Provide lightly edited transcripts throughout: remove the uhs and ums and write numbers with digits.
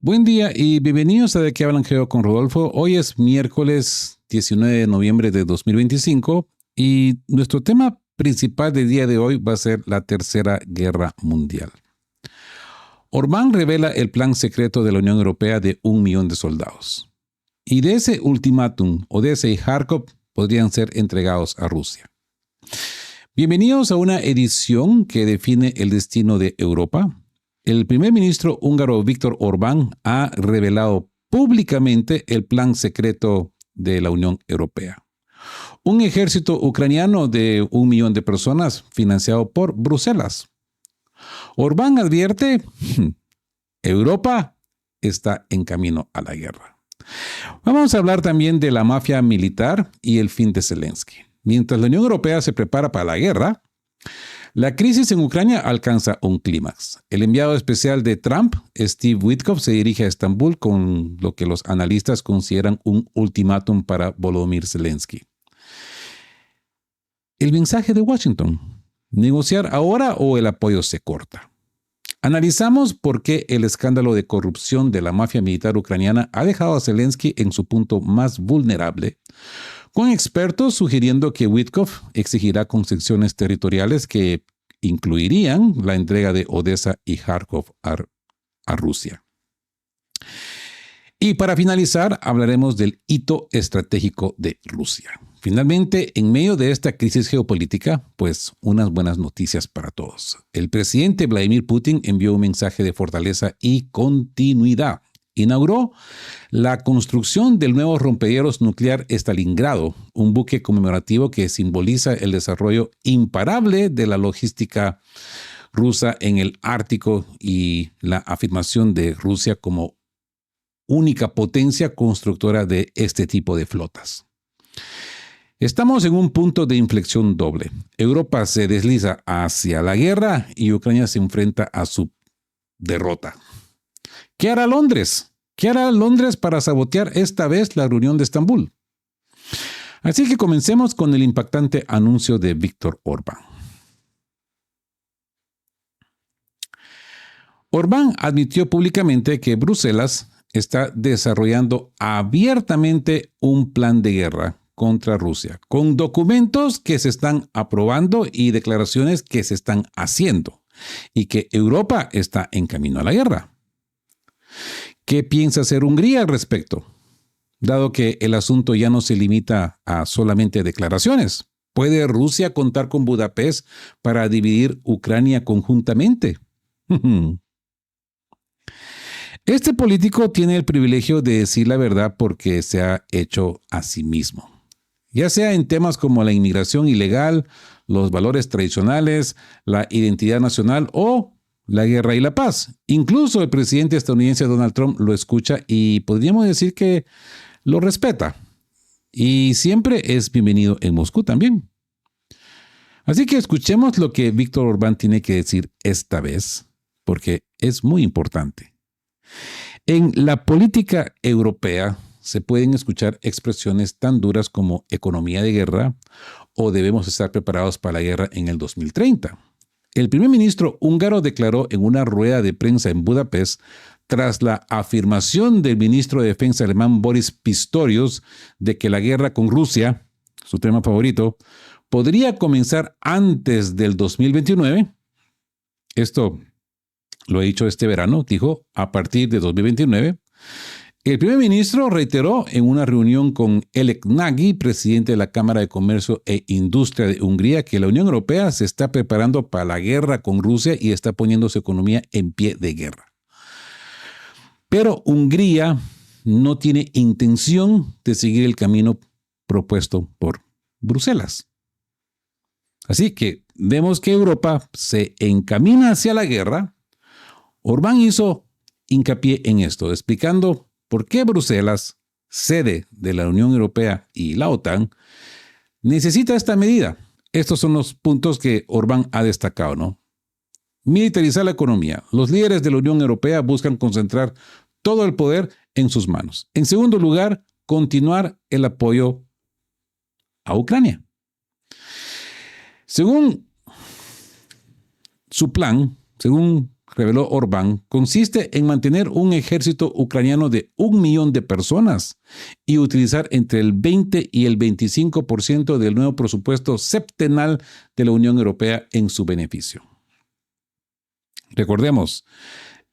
Buen día y bienvenidos a De qué hablan Geo con Rodolfo. Hoy es miércoles 19 de noviembre de 2025 y nuestro tema principal del día de hoy va a ser la Tercera Guerra Mundial. Orbán revela el plan secreto de la Unión Europea de 1 millón de soldados. Y de ese ultimátum, Odessa y Kharkov podrían ser entregados a Rusia. Bienvenidos a una edición que define el destino de Europa. El primer ministro húngaro Viktor Orbán ha revelado públicamente el plan secreto de la Unión Europea. Un ejército ucraniano de 1 millón de personas financiado por Bruselas. Orbán advierte, Europa está en camino a la guerra. Vamos a hablar también de la mafia militar y el fin de Zelensky. Mientras la Unión Europea se prepara para la guerra, la crisis en Ucrania alcanza un clímax. El enviado especial de Trump, Steve Witkoff, se dirige a Estambul con lo que los analistas consideran un ultimátum para Volodymyr Zelensky. El mensaje de Washington: ¿negociar ahora o el apoyo se corta? Analizamos por qué el escándalo de corrupción de la mafia militar ucraniana ha dejado a Zelensky en su punto más vulnerable, con expertos sugiriendo que Witkoff exigirá concesiones territoriales que incluirían la entrega de Odessa y Kharkov a Rusia. Y para finalizar, hablaremos del hito estratégico de Rusia. Finalmente, en medio de esta crisis geopolítica, pues unas buenas noticias para todos. El presidente Vladimir Putin envió un mensaje de fortaleza y continuidad. Inauguró la construcción del nuevo rompehielos nuclear Stalingrado, un buque conmemorativo que simboliza el desarrollo imparable de la logística rusa en el Ártico y la afirmación de Rusia como única potencia constructora de este tipo de flotas. Estamos en un punto de inflexión doble. Europa se desliza hacia la guerra y Ucrania se enfrenta a su derrota. ¿Qué hará Londres? ¿Qué hará Londres para sabotear esta vez la reunión de Estambul? Así que comencemos con el impactante anuncio de Viktor Orbán. Orbán admitió públicamente que Bruselas está desarrollando abiertamente un plan de guerra contra Rusia, con documentos que se están aprobando y declaraciones que se están haciendo, y que Europa está en camino a la guerra. ¿Qué piensa hacer Hungría al respecto? Dado que el asunto ya no se limita a solamente declaraciones, ¿puede Rusia contar con Budapest para dividir Ucrania conjuntamente? Este político tiene el privilegio de decir la verdad porque se ha hecho a sí mismo. Ya sea en temas como la inmigración ilegal, los valores tradicionales, la identidad nacional o la guerra y la paz. Incluso el presidente estadounidense Donald Trump lo escucha y podríamos decir que lo respeta. Y siempre es bienvenido en Moscú también. Así que escuchemos lo que Viktor Orbán tiene que decir esta vez, porque es muy importante. En la política europea se pueden escuchar expresiones tan duras como economía de guerra o debemos estar preparados para la guerra en el 2030. El primer ministro húngaro declaró en una rueda de prensa en Budapest, tras la afirmación del ministro de Defensa alemán Boris Pistorius de que la guerra con Rusia, su tema favorito, podría comenzar antes del 2029. Esto lo he dicho este verano, dijo, a partir de 2029. El primer ministro reiteró en una reunión con Elek Nagy, presidente de la Cámara de Comercio e Industria de Hungría, que la Unión Europea se está preparando para la guerra con Rusia y está poniendo su economía en pie de guerra. Pero Hungría no tiene intención de seguir el camino propuesto por Bruselas. Así que vemos que Europa se encamina hacia la guerra. Orbán hizo hincapié en esto, explicando por qué Bruselas, sede de la Unión Europea y la OTAN, necesita esta medida. Estos son los puntos que Orbán ha destacado, ¿no? Militarizar la economía. Los líderes de la Unión Europea buscan concentrar todo el poder en sus manos. En segundo lugar, continuar el apoyo a Ucrania. Según su plan, según reveló Orbán, consiste en mantener un ejército ucraniano de 1 millón de personas y utilizar entre el 20 y el 25% del nuevo presupuesto septenal de la Unión Europea en su beneficio. Recordemos,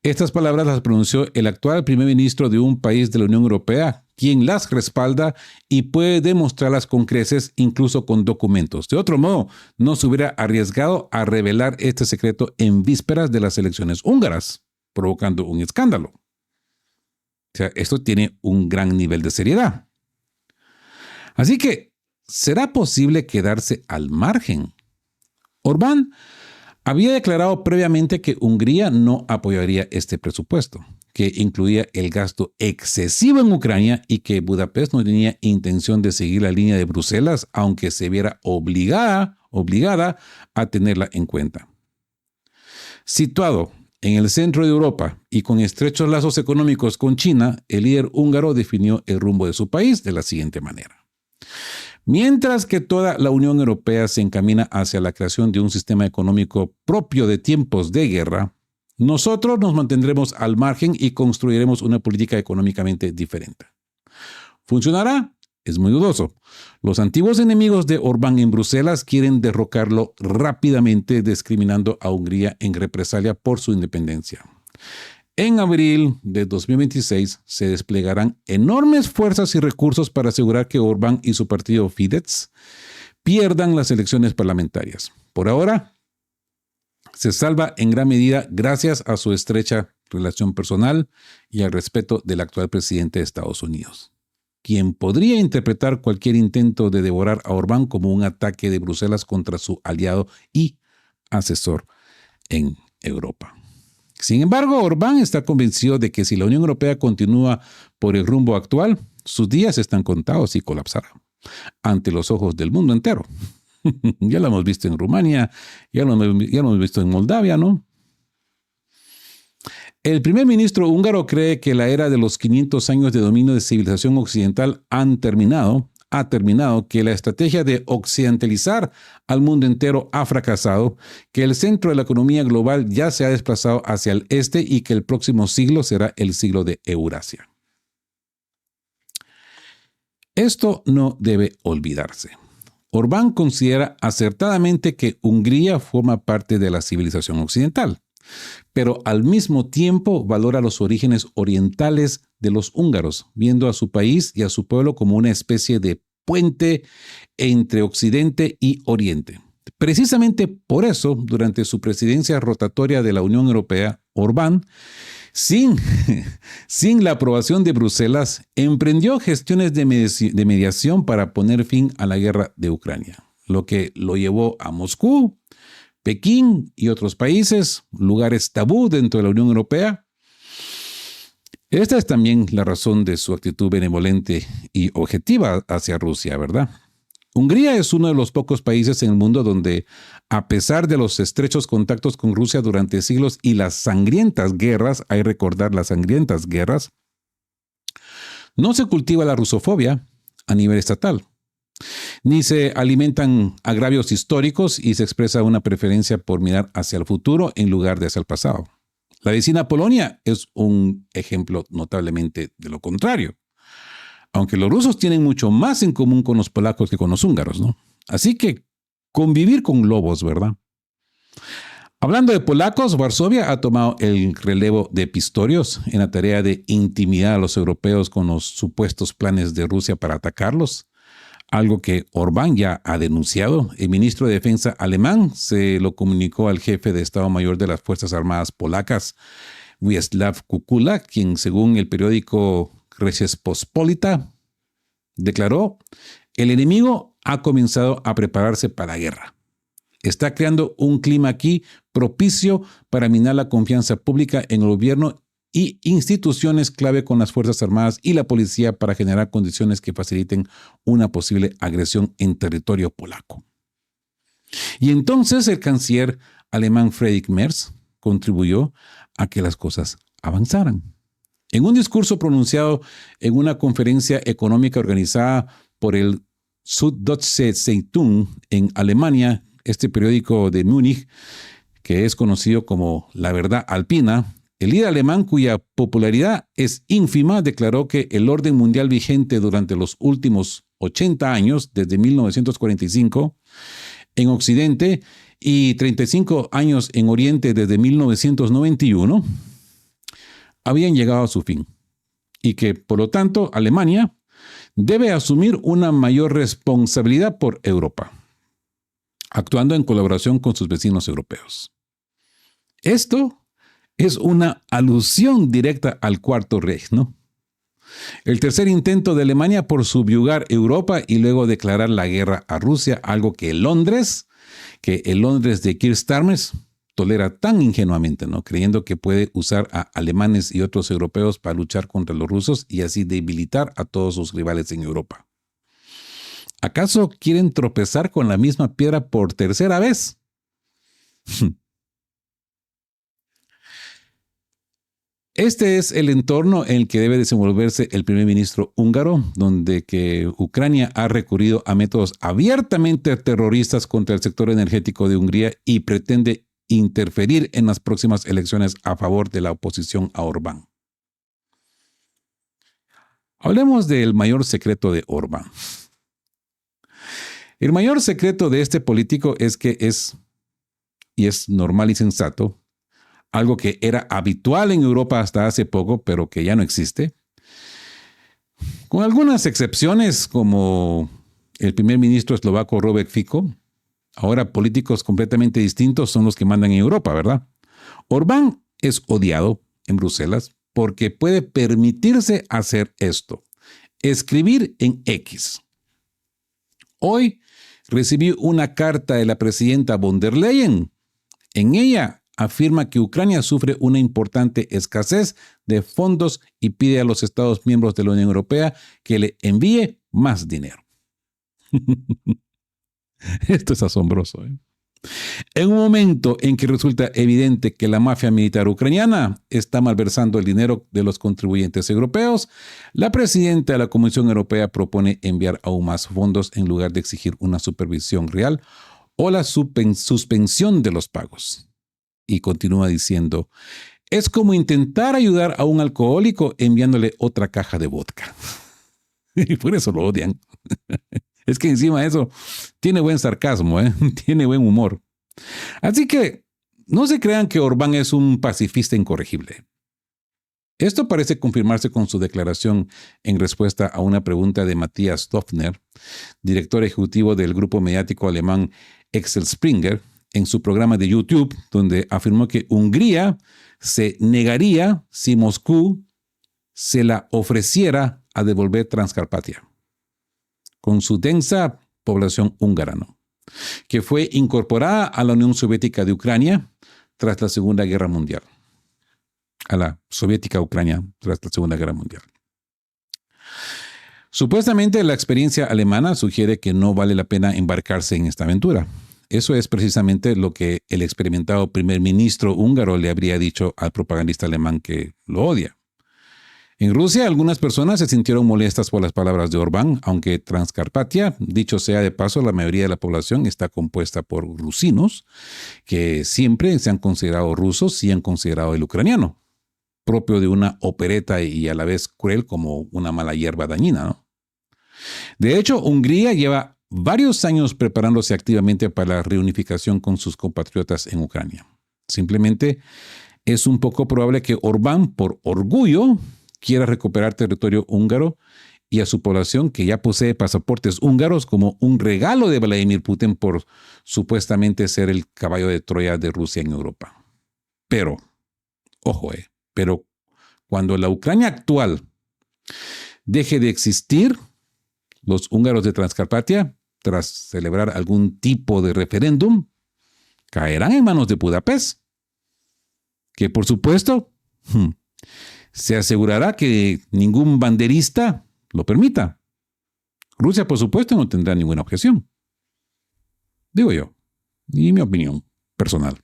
estas palabras las pronunció el actual primer ministro de un país de la Unión Europea, quien las respalda y puede demostrarlas con creces, incluso con documentos. De otro modo, no se hubiera arriesgado a revelar este secreto en vísperas de las elecciones húngaras, provocando un escándalo. O sea, esto tiene un gran nivel de seriedad. Así que, ¿será posible quedarse al margen? Orbán había declarado previamente que Hungría no apoyaría este presupuesto, que incluía el gasto excesivo en Ucrania y que Budapest no tenía intención de seguir la línea de Bruselas, aunque se viera obligada a tenerla en cuenta. Situado en el centro de Europa y con estrechos lazos económicos con China, el líder húngaro definió el rumbo de su país de la siguiente manera. Mientras que toda la Unión Europea se encamina hacia la creación de un sistema económico propio de tiempos de guerra, nosotros nos mantendremos al margen y construiremos una política económicamente diferente. ¿Funcionará? Es muy dudoso. Los antiguos enemigos de Orbán en Bruselas quieren derrocarlo rápidamente, discriminando a Hungría en represalia por su independencia. En abril de 2026 se desplegarán enormes fuerzas y recursos para asegurar que Orbán y su partido Fidesz pierdan las elecciones parlamentarias. Por ahora, se salva en gran medida gracias a su estrecha relación personal y al respeto del actual presidente de Estados Unidos, quien podría interpretar cualquier intento de devorar a Orbán como un ataque de Bruselas contra su aliado y asesor en Europa. Sin embargo, Orbán está convencido de que si la Unión Europea continúa por el rumbo actual, sus días están contados y colapsará ante los ojos del mundo entero. Ya lo hemos visto en Rumania, ya lo hemos visto en Moldavia, ¿no? El primer ministro húngaro cree que la era de los 500 años de dominio de civilización occidental ha terminado, que la estrategia de occidentalizar al mundo entero ha fracasado, que el centro de la economía global ya se ha desplazado hacia el este y que el próximo siglo será el siglo de Eurasia. Esto no debe olvidarse. Orbán considera acertadamente que Hungría forma parte de la civilización occidental, pero al mismo tiempo valora los orígenes orientales de los húngaros, viendo a su país y a su pueblo como una especie de puente entre Occidente y Oriente. Precisamente por eso, durante su presidencia rotatoria de la Unión Europea, Orbán, sin la aprobación de Bruselas, emprendió gestiones de mediación para poner fin a la guerra de Ucrania, lo que lo llevó a Moscú, Pekín y otros países, lugares tabú dentro de la Unión Europea. Esta es también la razón de su actitud benevolente y objetiva hacia Rusia, ¿verdad? Hungría es uno de los pocos países en el mundo donde, a pesar de los estrechos contactos con Rusia durante siglos y las sangrientas guerras, hay que recordar las sangrientas guerras, no se cultiva la rusofobia a nivel estatal, ni se alimentan agravios históricos y se expresa una preferencia por mirar hacia el futuro en lugar de hacia el pasado. La vecina Polonia es un ejemplo notablemente de lo contrario, aunque los rusos tienen mucho más en común con los polacos que con los húngaros, ¿no? Así que convivir con lobos, ¿verdad? Hablando de polacos, Varsovia ha tomado el relevo de Pistorius en la tarea de intimidar a los europeos con los supuestos planes de Rusia para atacarlos, algo que Orbán ya ha denunciado. El ministro de Defensa alemán se lo comunicó al jefe de Estado Mayor de las Fuerzas Armadas polacas, Wiesław Kukula, quien, según el periódico Rzeczpospolita, declaró: el enemigo ha comenzado a prepararse para la guerra. Está creando un clima aquí propicio para minar la confianza pública en el gobierno y instituciones clave con las Fuerzas Armadas y la policía para generar condiciones que faciliten una posible agresión en territorio polaco. Y entonces el canciller alemán Friedrich Merz contribuyó a que las cosas avanzaran. En un discurso pronunciado en una conferencia económica organizada por el Süddeutsche Zeitung en Alemania, este periódico de Múnich, que es conocido como la verdad alpina, el líder alemán, cuya popularidad es ínfima, declaró que el orden mundial vigente durante los últimos 80 años, desde 1945, en Occidente y 35 años en Oriente desde 1991, habían llegado a su fin y que, por lo tanto, Alemania debe asumir una mayor responsabilidad por Europa, actuando en colaboración con sus vecinos europeos. Esto es una alusión directa al Cuarto Reich, ¿no? El tercer intento de Alemania por subyugar Europa y luego declarar la guerra a Rusia, algo que el Londres de Keir Starmer tolera tan ingenuamente, ¿no? Creyendo que puede usar a alemanes y otros europeos para luchar contra los rusos y así debilitar a todos sus rivales en Europa. ¿Acaso quieren tropezar con la misma piedra por tercera vez? Este es el entorno en el que debe desenvolverse el primer ministro húngaro, donde que Ucrania ha recurrido a métodos abiertamente terroristas contra el sector energético de Hungría y pretende interferir en las próximas elecciones a favor de la oposición a Orbán. Hablemos del mayor secreto de Orbán. El mayor secreto de este político es que es normal y sensato, algo que era habitual en Europa hasta hace poco, pero que ya no existe. Con algunas excepciones, como el primer ministro eslovaco Robert Fico, ahora políticos completamente distintos son los que mandan en Europa, ¿verdad? Orbán es odiado en Bruselas porque puede permitirse hacer esto: escribir en X. Hoy recibí una carta de la presidenta von der Leyen. En ella afirma que Ucrania sufre una importante escasez de fondos y pide a los Estados miembros de la Unión Europea que le envíe más dinero. Esto es asombroso, ¿eh? En un momento en que resulta evidente que la mafia militar ucraniana está malversando el dinero de los contribuyentes europeos, la presidenta de la Comisión Europea propone enviar aún más fondos en lugar de exigir una supervisión real o la suspensión de los pagos. Y continúa diciendo, es como intentar ayudar a un alcohólico enviándole otra caja de vodka. Y por eso lo odian. Es que encima de eso tiene buen sarcasmo, tiene buen humor. Así que no se crean que Orbán es un pacifista incorregible. Esto parece confirmarse con su declaración en respuesta a una pregunta de Matthias Döpfner, director ejecutivo del grupo mediático alemán Axel Springer, en su programa de YouTube, donde afirmó que Hungría se negaría si Moscú se la ofreciera a devolver Transcarpatia, con su densa población húngara, ¿no?, que fue incorporada a la Unión Soviética de Ucrania tras la Segunda Guerra Mundial. A la soviética Ucrania tras la Segunda Guerra Mundial. Supuestamente la experiencia alemana sugiere que no vale la pena embarcarse en esta aventura. Eso es precisamente lo que el experimentado primer ministro húngaro le habría dicho al propagandista alemán que lo odia. En Rusia, algunas personas se sintieron molestas por las palabras de Orbán, aunque Transcarpatia, dicho sea de paso, la mayoría de la población está compuesta por rusinos, que siempre se han considerado rusos y han considerado el ucraniano, propio de una opereta y a la vez cruel como una mala hierba dañina, ¿no? De hecho, Hungría lleva varios años preparándose activamente para la reunificación con sus compatriotas en Ucrania. Simplemente es un poco probable que Orbán, por orgullo, quiera recuperar territorio húngaro y a su población, que ya posee pasaportes húngaros, como un regalo de Vladimir Putin por supuestamente ser el caballo de Troya de Rusia en Europa. Pero, ojo, pero cuando la Ucrania actual deje de existir, los húngaros de Transcarpatia, tras celebrar algún tipo de referéndum, caerán en manos de Budapest, que por supuesto se asegurará que ningún banderista lo permita. Rusia, por supuesto, no tendrá ninguna objeción. Digo yo, y mi opinión personal.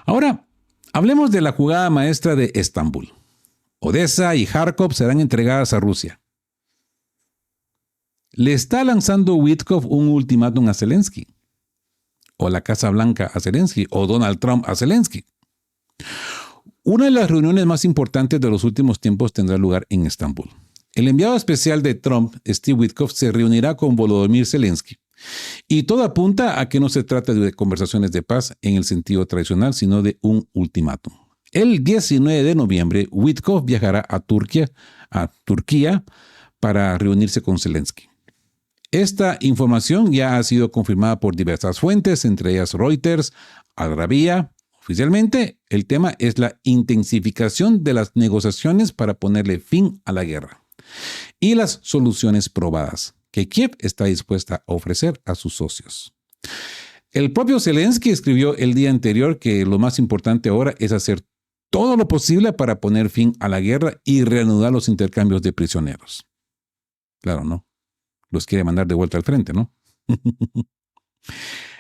Ahora, hablemos de la jugada maestra de Estambul. Odessa y Kharkov serán entregadas a Rusia. Le está lanzando Witkoff un ultimátum a Zelensky. o la Casa Blanca a Zelensky o Donald Trump a Zelensky. Una de las reuniones más importantes de los últimos tiempos tendrá lugar en Estambul. El enviado especial de Trump, Steve Witkoff, se reunirá con Volodymyr Zelensky. Y todo apunta a que no se trata de conversaciones de paz en el sentido tradicional, sino de un ultimátum. El 19 de noviembre, Witkoff viajará a Turquía, para reunirse con Zelensky. Esta información ya ha sido confirmada por diversas fuentes, entre ellas Reuters, Al Arabiya. Oficialmente, el tema es la intensificación de las negociaciones para ponerle fin a la guerra y las soluciones probadas que Kiev está dispuesta a ofrecer a sus socios. El propio Zelensky escribió el día anterior que lo más importante ahora es hacer todo lo posible para poner fin a la guerra y reanudar los intercambios de prisioneros. Claro, ¿no? Los quiere mandar de vuelta al frente, ¿no?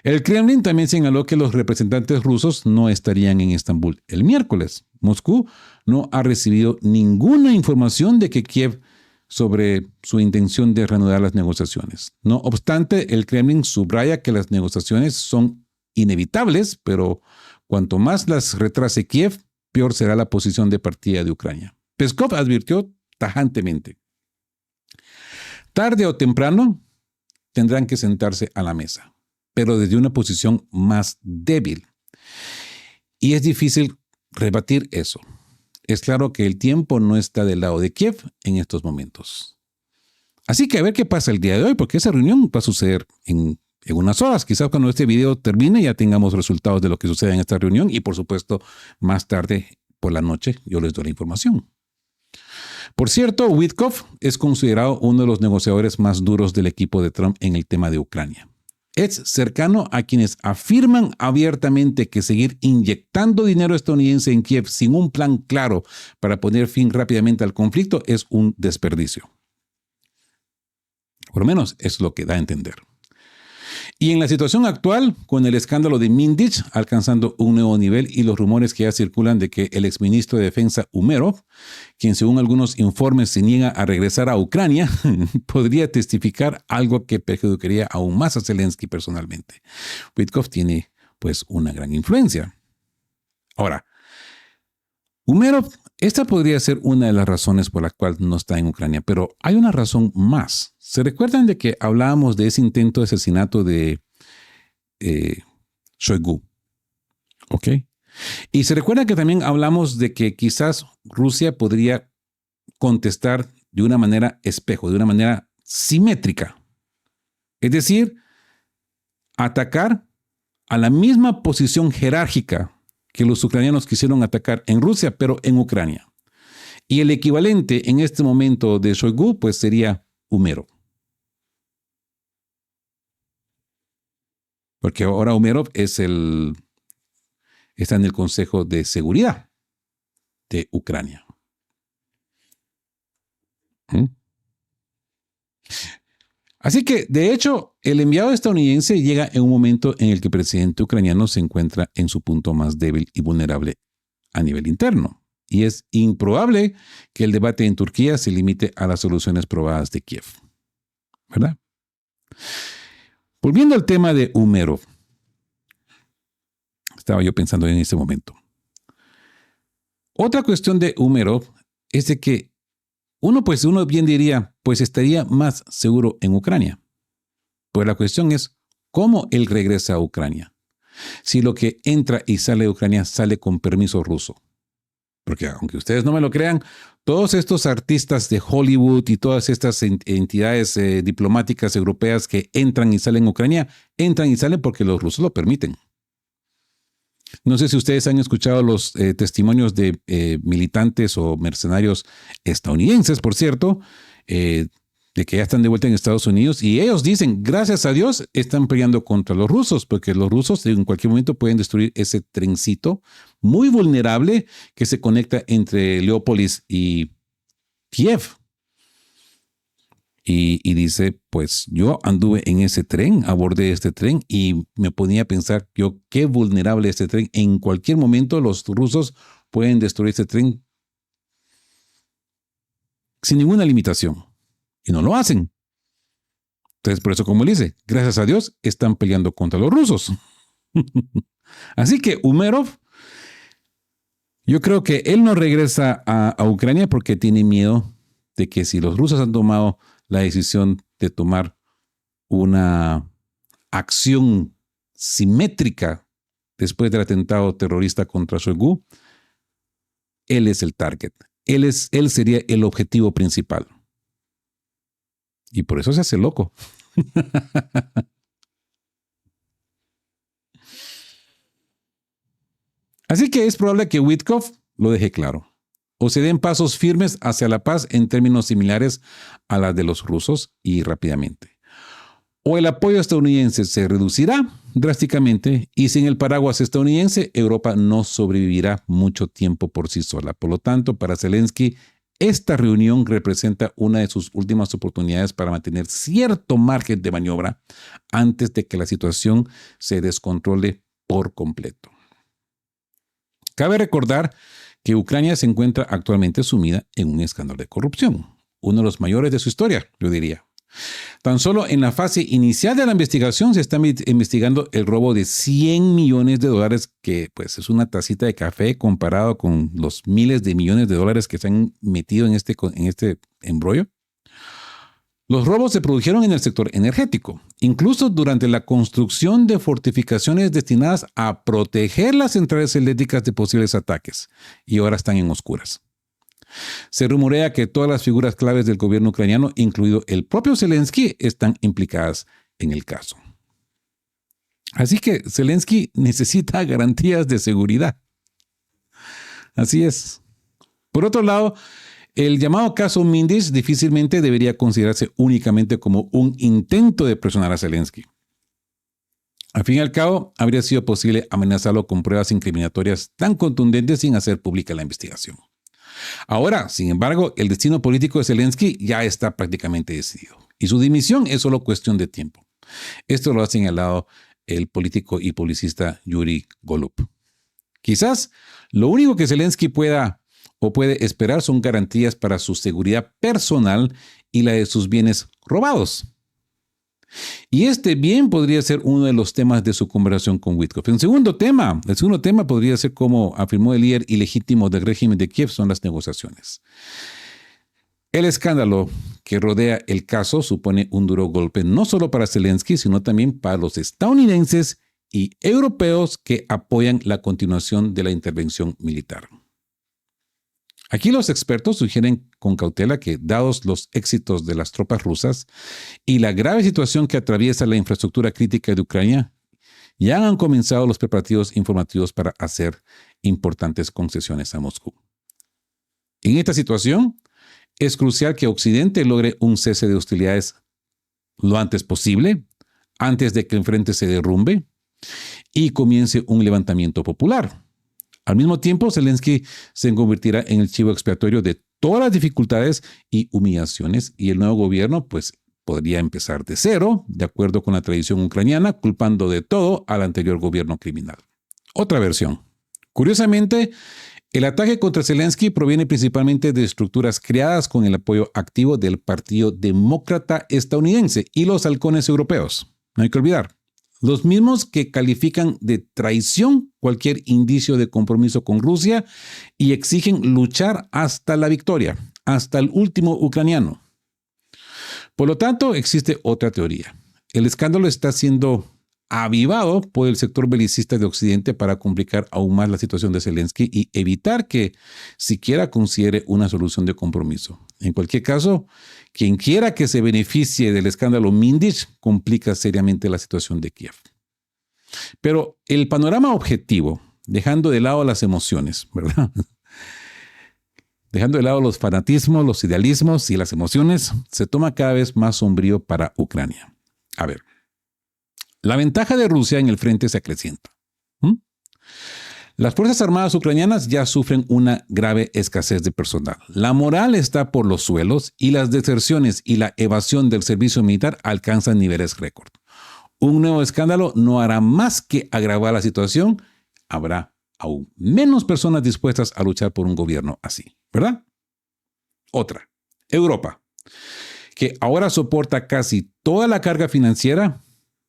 El Kremlin también señaló que los representantes rusos no estarían en Estambul el miércoles. Moscú no ha recibido ninguna información de que Kiev sobre su intención de reanudar las negociaciones. No obstante, el Kremlin subraya que las negociaciones son inevitables, pero cuanto más las retrase Kiev, peor será la posición de partida de Ucrania. Peskov advirtió tajantemente: tarde o temprano tendrán que sentarse a la mesa, pero desde una posición más débil. Y es difícil rebatir eso. Es claro que el tiempo no está del lado de Kiev en estos momentos. Así que a ver qué pasa el día de hoy, porque esa reunión va a suceder en unas horas. Quizás cuando este video termine ya tengamos resultados de lo que sucede en esta reunión y por supuesto más tarde por la noche yo les doy la información. Por cierto, Witkoff es considerado uno de los negociadores más duros del equipo de Trump en el tema de Ucrania. Es cercano a quienes afirman abiertamente que seguir inyectando dinero estadounidense en Kiev sin un plan claro para poner fin rápidamente al conflicto es un desperdicio. Por lo menos es lo que da a entender. Y en la situación actual, con el escándalo de Mindich alcanzando un nuevo nivel y los rumores que ya circulan de que el exministro de Defensa Umerov, quien según algunos informes se niega a regresar a Ucrania, podría testificar algo que perjudicaría aún más a Zelensky personalmente. Witkoff tiene pues una gran influencia. Ahora, Umerov, esta podría ser una de las razones por la cual no está en Ucrania, pero hay una razón más. ¿Se recuerdan de que hablábamos de ese intento de asesinato de Shoigu? ¿Ok? Y se recuerda que también hablamos de que quizás Rusia podría contestar de una manera espejo, de una manera simétrica. Es decir, atacar a la misma posición jerárquica que los ucranianos quisieron atacar en Rusia, pero en Ucrania. Y el equivalente en este momento de Shoigu, pues sería Umerov. Porque ahora Umerov está en el Consejo de Seguridad de Ucrania. Así que, de hecho, el enviado estadounidense llega en un momento en el que el presidente ucraniano se encuentra en su punto más débil y vulnerable a nivel interno. Y es improbable que el debate en Turquía se limite a las soluciones probadas de Kiev. ¿Verdad? Volviendo al tema de Umerov. Estaba yo pensando en ese momento. Otra cuestión de Umerov es de que uno bien diría, pues estaría más seguro en Ucrania. Pues la cuestión es, ¿cómo él regresa a Ucrania? Si lo que entra y sale de Ucrania sale con permiso ruso. Porque aunque ustedes no me lo crean, todos estos artistas de Hollywood y todas estas entidades diplomáticas europeas que entran y salen a Ucrania, entran y salen porque los rusos lo permiten. No sé si ustedes han escuchado los testimonios de militantes o mercenarios estadounidenses, por cierto, de que ya están de vuelta en Estados Unidos y ellos dicen, gracias a Dios, están peleando contra los rusos, porque los rusos en cualquier momento pueden destruir ese trencito muy vulnerable que se conecta entre Leópolis y Kiev. Y dice, pues yo anduve en ese tren, abordé este tren y me ponía a pensar yo qué vulnerable este tren. En cualquier momento los rusos pueden destruir este tren sin ninguna limitación. Y no lo hacen. Entonces, por eso, como él dice, gracias a Dios, están peleando contra los rusos. Así que Umerov, yo creo que él no regresa a Ucrania porque tiene miedo de que si los rusos han tomado la decisión de tomar una acción simétrica después del atentado terrorista contra Shoigu, él es el target. Él sería el objetivo principal. Y por eso se hace loco. Así que es probable que Witkoff lo deje claro. O se den pasos firmes hacia la paz en términos similares a las de los rusos y rápidamente. O el apoyo estadounidense se reducirá drásticamente y sin el paraguas estadounidense, Europa no sobrevivirá mucho tiempo por sí sola. Por lo tanto, para Zelensky, esta reunión representa una de sus últimas oportunidades para mantener cierto margen de maniobra antes de que la situación se descontrole por completo. Cabe recordar que Ucrania se encuentra actualmente sumida en un escándalo de corrupción, uno de los mayores de su historia, yo diría. Tan solo en la fase inicial de la investigación se está investigando el robo de $100 millones, que pues es una tacita de café comparado con los miles de millones de dólares que se han metido en este embrollo. Los robos se produjeron en el sector energético, incluso durante la construcción de fortificaciones destinadas a proteger las centrales eléctricas de posibles ataques, y ahora están en oscuras. Se rumorea que todas las figuras claves del gobierno ucraniano, incluido el propio Zelensky, están implicadas en el caso. Así que Zelensky necesita garantías de seguridad. Así es. Por otro lado, el llamado caso Mindich difícilmente debería considerarse únicamente como un intento de presionar a Zelensky. Al fin y al cabo, habría sido posible amenazarlo con pruebas incriminatorias tan contundentes sin hacer pública la investigación. Ahora, sin embargo, el destino político de Zelensky ya está prácticamente decidido y su dimisión es solo cuestión de tiempo. Esto lo ha señalado el político y publicista Yuri Golub. Quizás lo único que Zelensky puede esperar son garantías para su seguridad personal y la de sus bienes robados. Y este bien podría ser uno de los temas de su conversación con Witkoff. El segundo tema podría ser, como afirmó el líder ilegítimo del régimen de Kiev, son las negociaciones. El escándalo que rodea el caso supone un duro golpe no solo para Zelensky, sino también para los estadounidenses y europeos que apoyan la continuación de la intervención militar. Aquí los expertos sugieren con cautela que, dados los éxitos de las tropas rusas y la grave situación que atraviesa la infraestructura crítica de Ucrania, ya han comenzado los preparativos informativos para hacer importantes concesiones a Moscú. En esta situación, es crucial que Occidente logre un cese de hostilidades lo antes posible, antes de que el frente se derrumbe y comience un levantamiento popular. Al mismo tiempo, Zelensky se convertirá en el chivo expiatorio de todas las dificultades y humillaciones, y el nuevo gobierno podría empezar de cero, de acuerdo con la tradición ucraniana, culpando de todo al anterior gobierno criminal. Otra versión. Curiosamente, el ataque contra Zelensky proviene principalmente de estructuras creadas con el apoyo activo del Partido Demócrata estadounidense y los halcones europeos. No hay que olvidar. Los mismos que califican de traición cualquier indicio de compromiso con Rusia y exigen luchar hasta la victoria, hasta el último ucraniano. Por lo tanto, existe otra teoría. El escándalo está siendo avivado por el sector belicista de Occidente para complicar aún más la situación de Zelensky y evitar que siquiera considere una solución de compromiso. En cualquier caso, quien quiera que se beneficie del escándalo Mindich complica seriamente la situación de Kiev. Pero el panorama objetivo, dejando de lado las emociones, ¿verdad? Dejando de lado los fanatismos, los idealismos y las emociones, se toma cada vez más sombrío para Ucrania. A ver, la ventaja de Rusia en el frente se acrecienta. Las Fuerzas Armadas ucranianas ya sufren una grave escasez de personal. La moral está por los suelos y las deserciones y la evasión del servicio militar alcanzan niveles récord. Un nuevo escándalo no hará más que agravar la situación. Habrá aún menos personas dispuestas a luchar por un gobierno así, ¿verdad? Otra, Europa, que ahora soporta casi toda la carga financiera,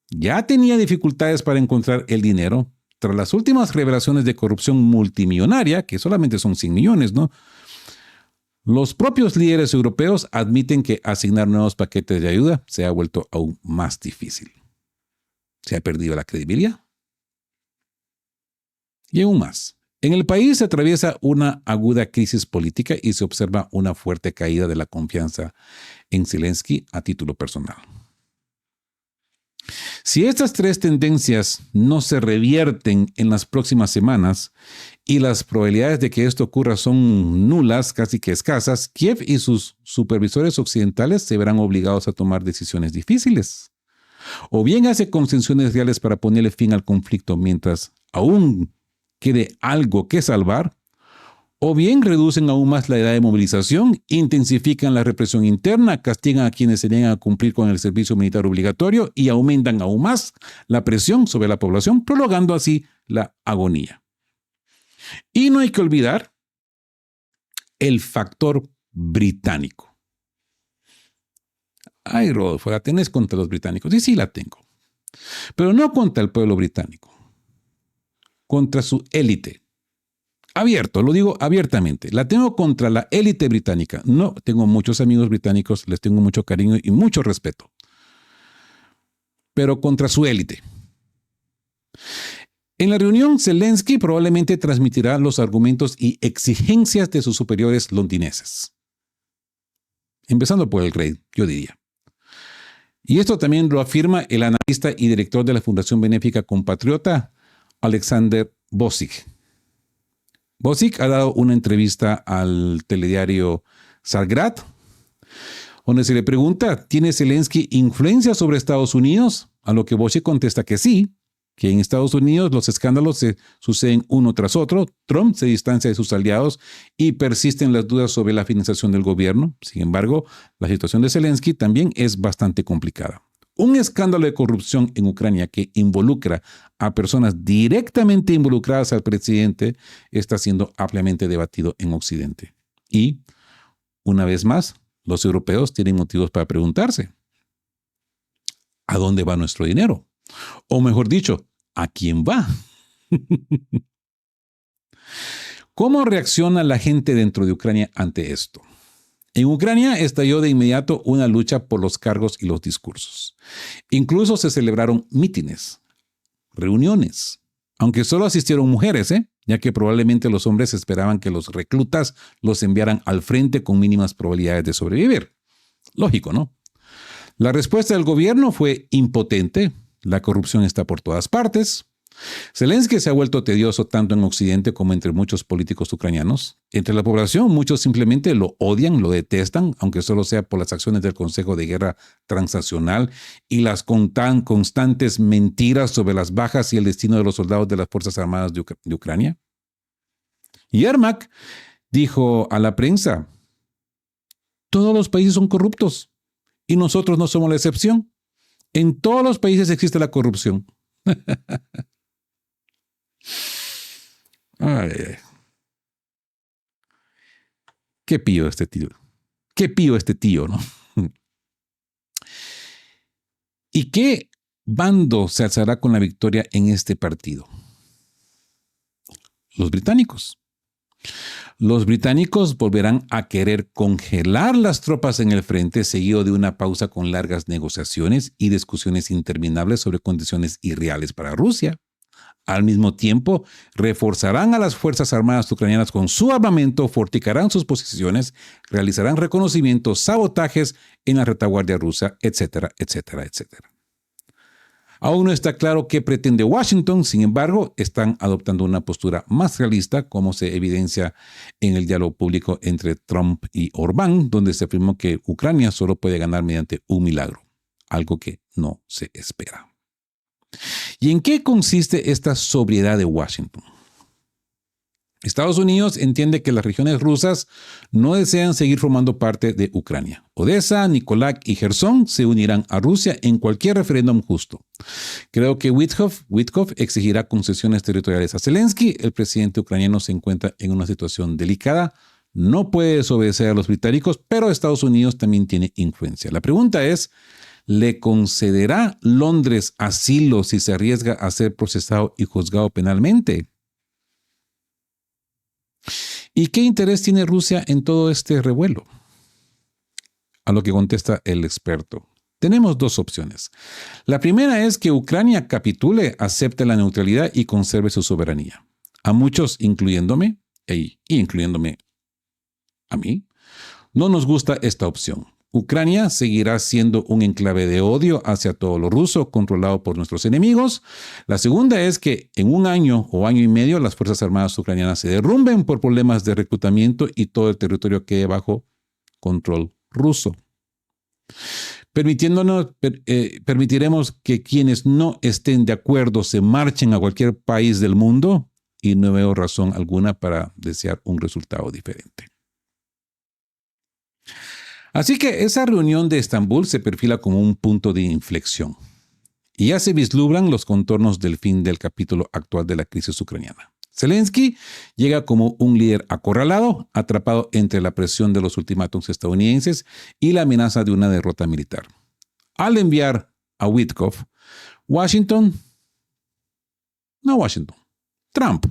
ya tenía dificultades para encontrar el dinero tras las últimas revelaciones de corrupción multimillonaria, que solamente son 100 millones, ¿no? Los propios líderes europeos admiten que asignar nuevos paquetes de ayuda se ha vuelto aún más difícil. Se ha perdido la credibilidad. Y aún más. En el país se atraviesa una aguda crisis política y se observa una fuerte caída de la confianza en Zelensky a título personal. Si estas tres tendencias no se revierten en las próximas semanas, y las probabilidades de que esto ocurra son nulas, casi que escasas, Kiev y sus supervisores occidentales se verán obligados a tomar decisiones difíciles. O bien hace concesiones reales para ponerle fin al conflicto mientras aún quede algo que salvar, o bien reducen aún más la edad de movilización, intensifican la represión interna, castigan a quienes se niegan a cumplir con el servicio militar obligatorio y aumentan aún más la presión sobre la población, prolongando así la agonía. Y no hay que olvidar el factor británico. Ay, Rodolfo, ¿la tenés contra los británicos? Sí, la tengo. Pero no contra el pueblo británico, contra su élite. Abierto, lo digo abiertamente. La tengo contra la élite británica. No, tengo muchos amigos británicos, les tengo mucho cariño y mucho respeto. Pero contra su élite. En la reunión, Zelensky probablemente transmitirá los argumentos y exigencias de sus superiores londineses. Empezando por el rey, yo diría. Y esto también lo afirma el analista y director de la Fundación Benéfica Compatriota, Alexander Bosic. Bosic ha dado una entrevista al telediario Zargrad, donde se le pregunta, ¿tiene Zelensky influencia sobre Estados Unidos? A lo que Bosic contesta que sí, que en Estados Unidos los escándalos se suceden uno tras otro, Trump se distancia de sus aliados y persisten las dudas sobre la financiación del gobierno. Sin embargo, la situación de Zelensky también es bastante complicada. Un escándalo de corrupción en Ucrania que involucra a personas directamente involucradas al presidente está siendo ampliamente debatido en Occidente. Y, una vez más, los europeos tienen motivos para preguntarse, ¿a dónde va nuestro dinero? O mejor dicho, ¿a quién va? ¿Cómo reacciona la gente dentro de Ucrania ante esto? En Ucrania estalló de inmediato una lucha por los cargos y los discursos. Incluso se celebraron mítines, reuniones, aunque solo asistieron mujeres, ya que probablemente los hombres esperaban que los reclutas los enviaran al frente con mínimas probabilidades de sobrevivir. Lógico, ¿no? La respuesta del gobierno fue impotente. La corrupción está por todas partes. Zelensky se ha vuelto tedioso tanto en Occidente como entre muchos políticos ucranianos. Entre la población, muchos simplemente lo odian, lo detestan, aunque solo sea por las acciones del Consejo de Guerra Transnacional y las constantes mentiras sobre las bajas y el destino de los soldados de las Fuerzas Armadas de Ucrania. Yermak dijo a la prensa, todos los países son corruptos y nosotros no somos la excepción. En todos los países existe la corrupción. Ay, ay. Qué pío este tío. Qué pío este tío, ¿no? ¿Y qué bando se alzará con la victoria en este partido? Los británicos. Los británicos volverán a querer congelar las tropas en el frente, seguido de una pausa con largas negociaciones y discusiones interminables sobre condiciones irreales para Rusia. Al mismo tiempo, reforzarán a las Fuerzas Armadas ucranianas con su armamento, fortificarán sus posiciones, realizarán reconocimientos, sabotajes en la retaguardia rusa, etcétera, etcétera, etcétera. Aún no está claro qué pretende Washington, sin embargo, están adoptando una postura más realista, como se evidencia en el diálogo público entre Trump y Orbán, donde se afirmó que Ucrania solo puede ganar mediante un milagro, algo que no se espera. ¿Y en qué consiste esta sobriedad de Washington? Estados Unidos entiende que las regiones rusas no desean seguir formando parte de Ucrania. Odessa, Nikolaev y Gerson se unirán a Rusia en cualquier referéndum justo. Creo que Witkoff exigirá concesiones territoriales a Zelensky. El presidente ucraniano se encuentra en una situación delicada. No puede desobedecer a los británicos, pero Estados Unidos también tiene influencia. La pregunta es, ¿Le concederá Londres asilo si se arriesga a ser procesado y juzgado penalmente? ¿Y qué interés tiene Rusia en todo este revuelo? A lo que contesta el experto. Tenemos dos opciones. La primera es que Ucrania capitule, acepte la neutralidad y conserve su soberanía. A muchos, incluyéndome, y incluyéndome a mí, no nos gusta esta opción. Ucrania seguirá siendo un enclave de odio hacia todo lo ruso, controlado por nuestros enemigos. La segunda es que en un año o año y medio las Fuerzas Armadas ucranianas se derrumben por problemas de reclutamiento y todo el territorio quede bajo control ruso. Permitiremos que quienes no estén de acuerdo se marchen a cualquier país del mundo y no veo razón alguna para desear un resultado diferente. Así que esa reunión de Estambul se perfila como un punto de inflexión y ya se vislumbran los contornos del fin del capítulo actual de la crisis ucraniana. Zelensky llega como un líder acorralado, atrapado entre la presión de los ultimátums estadounidenses y la amenaza de una derrota militar. Al enviar a Witkoff, Trump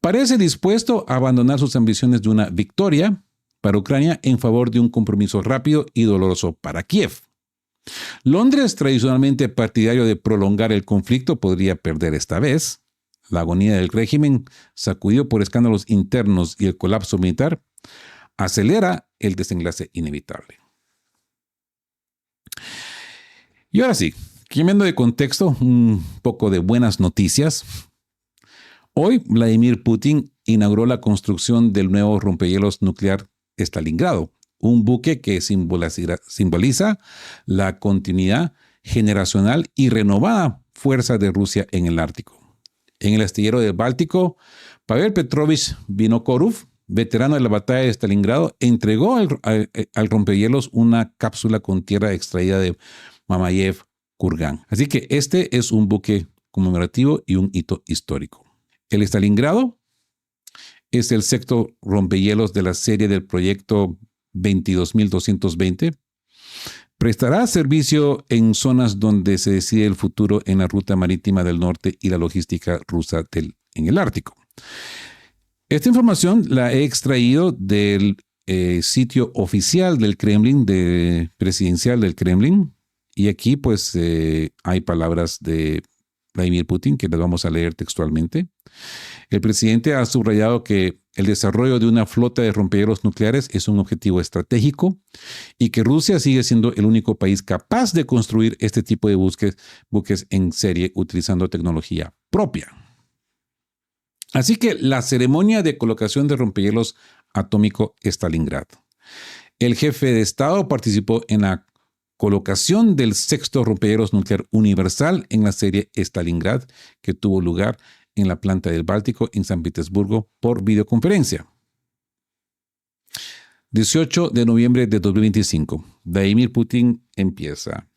parece dispuesto a abandonar sus ambiciones de una victoria para Ucrania en favor de un compromiso rápido y doloroso para Kiev. Londres, tradicionalmente partidario de prolongar el conflicto, podría perder esta vez. La agonía del régimen, sacudido por escándalos internos y el colapso militar, acelera el desenlace inevitable. Y ahora sí, cambiando de contexto, un poco de buenas noticias. Hoy, Vladimir Putin inauguró la construcción del nuevo rompehielos nuclear Stalingrado, un buque que simboliza la continuidad generacional y renovada fuerza de Rusia en el Ártico. En el astillero del Báltico, Pavel Petrovich Vinokourov, veterano de la batalla de Stalingrado, entregó al rompehielos una cápsula con tierra extraída de Mamayev Kurgan. Así que este es un buque conmemorativo y un hito histórico. El Stalingrado es el sexto rompehielos de la serie del proyecto 22.220. Prestará servicio en zonas donde se decide el futuro en la ruta marítima del norte y la logística rusa en el Ártico. Esta información la he extraído del sitio oficial del Kremlin, presidencial del Kremlin, y aquí pues hay palabras de Vladimir Putin que las vamos a leer textualmente. El presidente ha subrayado que el desarrollo de una flota de rompehielos nucleares es un objetivo estratégico y que Rusia sigue siendo el único país capaz de construir este tipo de buques en serie utilizando tecnología propia. Así que la ceremonia de colocación de rompehielos atómico Stalingrad. El jefe de Estado participó en la colocación del sexto rompehielos nuclear universal en la serie Stalingrad, que tuvo lugar en la planta del Báltico en San Petersburgo por videoconferencia. 18 de noviembre de 2025. Vladimir Putin empieza.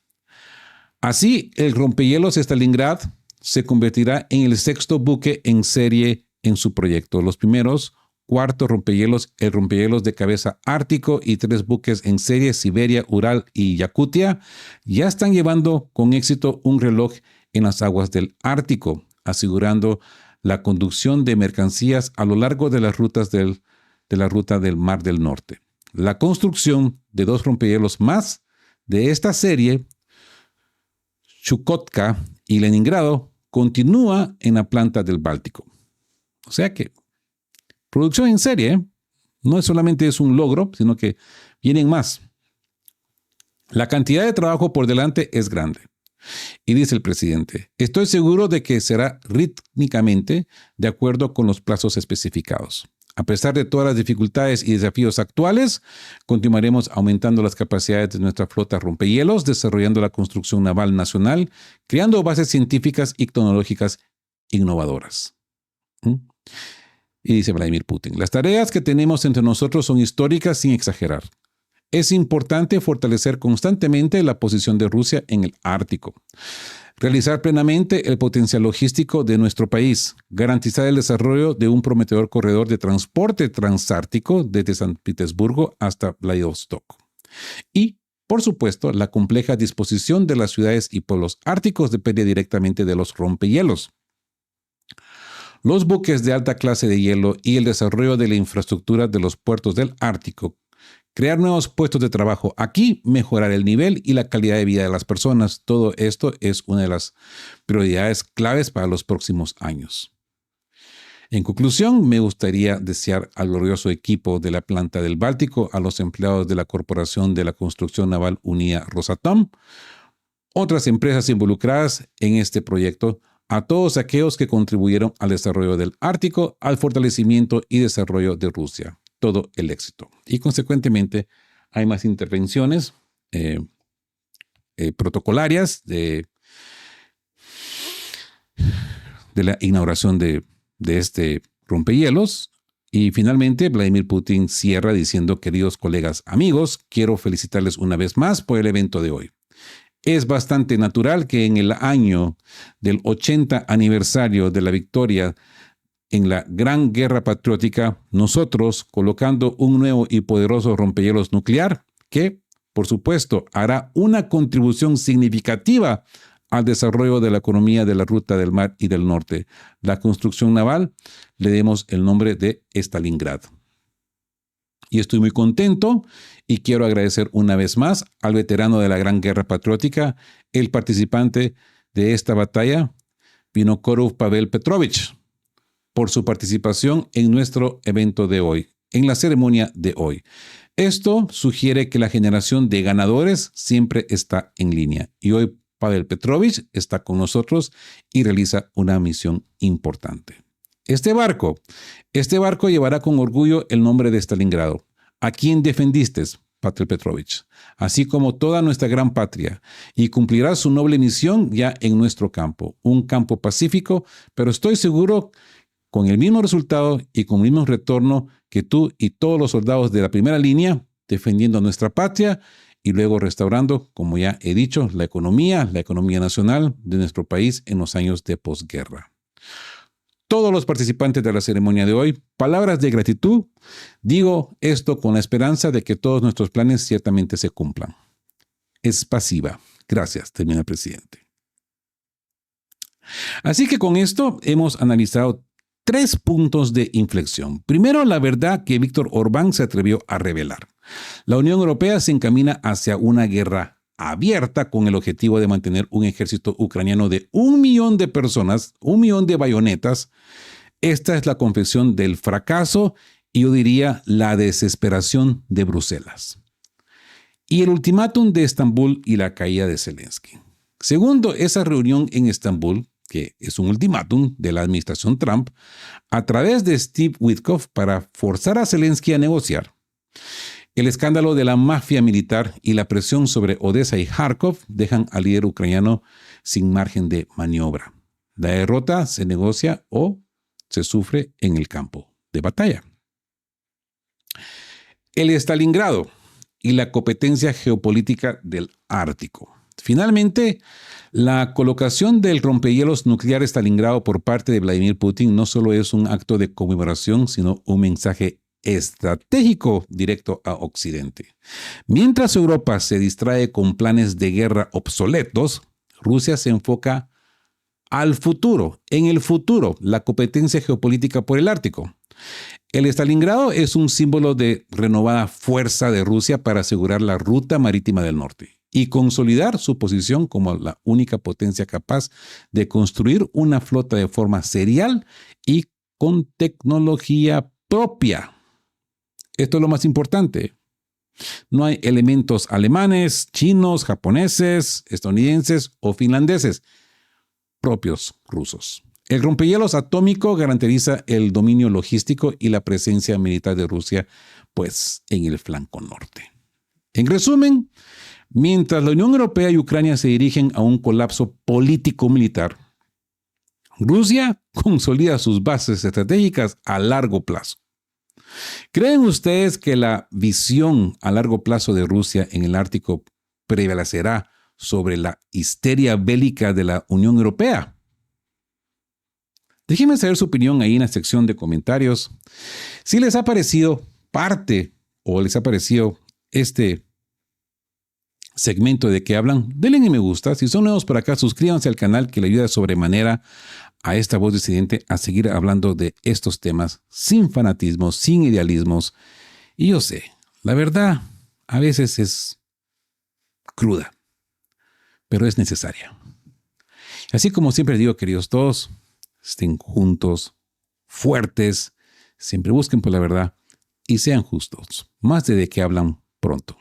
Así, el rompehielos Stalingrad se convertirá en el sexto buque en serie en su proyecto. Los primeros, cuarto rompehielos, el rompehielos de cabeza Ártico y 3 buques en serie Siberia, Ural y Yakutia, ya están llevando con éxito un reloj en las aguas del Ártico, asegurando la conducción de mercancías a lo largo de las rutas de la ruta del Mar del Norte. La construcción de 2 rompehielos más de esta serie, Chukotka y Leningrado, continúa en la planta del Báltico. O sea que producción en serie no solamente es un logro, sino que vienen más. La cantidad de trabajo por delante es grande. Y dice el presidente, estoy seguro de que será rítmicamente de acuerdo con los plazos especificados. A pesar de todas las dificultades y desafíos actuales, continuaremos aumentando las capacidades de nuestra flota rompehielos, desarrollando la construcción naval nacional, creando bases científicas y tecnológicas innovadoras. Y dice Vladimir Putin, las tareas que tenemos entre nosotros son históricas sin exagerar. Es importante fortalecer constantemente la posición de Rusia en el Ártico, realizar plenamente el potencial logístico de nuestro país, garantizar el desarrollo de un prometedor corredor de transporte transártico desde San Petersburgo hasta Vladivostok y Por supuesto, la compleja disposición de las ciudades y pueblos árticos depende directamente de los rompehielos. Los buques de alta clase de hielo y el desarrollo de la infraestructura de los puertos del Ártico, crear nuevos puestos de trabajo aquí, mejorar el nivel y la calidad de vida de las personas. Todo esto es una de las prioridades claves para los próximos años. En conclusión, me gustaría desear al glorioso equipo de la planta del Báltico, a los empleados de la Corporación de la Construcción Naval Unida Rosatom, otras empresas involucradas en este proyecto, a todos aquellos que contribuyeron al desarrollo del Ártico, al fortalecimiento y desarrollo de Rusia. Todo el éxito. Y consecuentemente hay más intervenciones protocolarias de la inauguración de este rompehielos. Y finalmente Vladimir Putin cierra diciendo: queridos colegas, amigos, quiero felicitarles una vez más por el evento de hoy. Es bastante natural que en el año del 80 aniversario de la victoria en la Gran Guerra Patriótica, nosotros, colocando un nuevo y poderoso rompehielos nuclear, que, por supuesto, hará una contribución significativa al desarrollo de la economía de la ruta del mar y del norte, la construcción naval, le demos el nombre de Stalingrad. Y estoy muy contento y quiero agradecer una vez más al veterano de la Gran Guerra Patriótica, el participante de esta batalla, Vinokourov Pavel Petrovich, por su participación en nuestro evento de hoy, en la ceremonia de hoy. Esto sugiere que la generación de ganadores siempre está en línea. Y hoy Pavel Petrovich está con nosotros y realiza una misión importante. Este barco llevará con orgullo el nombre de Stalingrado. ¿A quién defendiste, Pavel Petrovich? Así como toda nuestra gran patria, y cumplirá su noble misión ya en nuestro campo, un campo pacífico, pero estoy seguro con el mismo resultado y con el mismo retorno que tú y todos los soldados de la primera línea, defendiendo nuestra patria y luego restaurando, como ya he dicho, la economía nacional de nuestro país en los años de posguerra. Todos los participantes de la ceremonia de hoy, palabras de gratitud. Digo esto con la esperanza de que todos nuestros planes ciertamente se cumplan. Es pasiva. Gracias, termina el presidente. Así que con esto hemos analizado 3 puntos de inflexión. Primero, la verdad que Víctor Orbán se atrevió a revelar. La Unión Europea se encamina hacia una guerra abierta con el objetivo de mantener un ejército ucraniano de 1 millón de personas, 1 millón de bayonetas. Esta es la confesión del fracaso y yo diría la desesperación de Bruselas. Y el ultimátum de Estambul y la caída de Zelensky. Segundo, esa reunión en Estambul, que es un ultimátum de la administración Trump, a través de Steve Witkoff para forzar a Zelensky a negociar. El escándalo de la mafia militar y la presión sobre Odessa y Kharkov dejan al líder ucraniano sin margen de maniobra. La derrota se negocia o se sufre en el campo de batalla. El Stalingrado y la competencia geopolítica del Ártico. Finalmente, la colocación del rompehielos nuclear Stalingrado por parte de Vladimir Putin no solo es un acto de conmemoración, sino un mensaje estratégico directo a Occidente. Mientras Europa se distrae con planes de guerra obsoletos, Rusia se enfoca al futuro, en el futuro, la competencia geopolítica por el Ártico. El Stalingrado es un símbolo de renovada fuerza de Rusia para asegurar la ruta marítima del norte y consolidar su posición como la única potencia capaz de construir una flota de forma serial y con tecnología propia. Esto es lo más importante. No hay elementos alemanes, chinos, japoneses, estadounidenses o finlandeses, propios rusos. El rompehielos atómico garantiza el dominio logístico y la presencia militar de Rusia, pues, en el flanco norte. En resumen, mientras la Unión Europea y Ucrania se dirigen a un colapso político-militar, Rusia consolida sus bases estratégicas a largo plazo. ¿Creen ustedes que la visión a largo plazo de Rusia en el Ártico prevalecerá sobre la histeria bélica de la Unión Europea? Déjenme saber su opinión ahí en la sección de comentarios. Si les ha parecido parte o les ha parecido este segmento de qué hablan, denle en me gusta. Si son nuevos por acá, suscríbanse al canal que le ayuda sobremanera a esta voz disidente a seguir hablando de estos temas sin fanatismos, sin idealismos. Y yo sé, la verdad a veces es cruda, pero es necesaria. Así como siempre digo, queridos todos, estén juntos, fuertes, siempre busquen por la verdad y sean justos, más de qué hablan pronto.